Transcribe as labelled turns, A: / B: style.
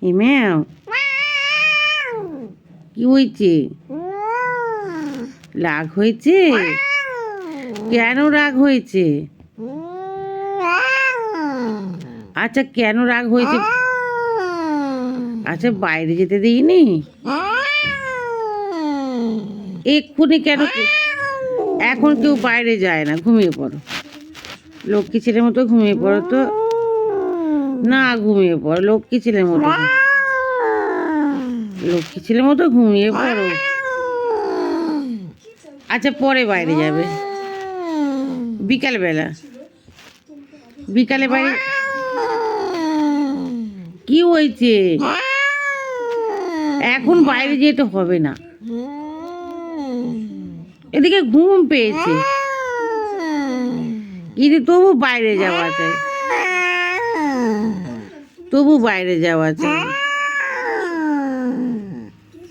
A: হিমেও কি হয়েছে? রাগ হয়েছে? কেন রাগ হয়েছে? আচ্ছা কেন রাগ হয়েছে? আচ্ছা বাইরে যেতে দিইনি? এক্ষুনি কেন? এখন কেউ বাইরে যায় না, ঘুমিয়ে পড়ো। লক্ষ্মী ছেলের মতো ঘুমিয়ে পড়ো তো। না ঘুমিয়ে পড়ো, লক্ষ্মী ছেলের মতো, লক্ষ্মী ছেলের মতো ঘুমিয়ে পড়ো। আচ্ছা পরে বাইরে যাবে, বিকালবেলা, বিকালে বাইরে। কি হয়েছে? এখন বাইরে যেতে হবে না, এদিকে ঘুম পেয়েছে, কিন্তু তবু বাইরে যাওয়া চাই, তবু বাইরে যাওয়া চাই।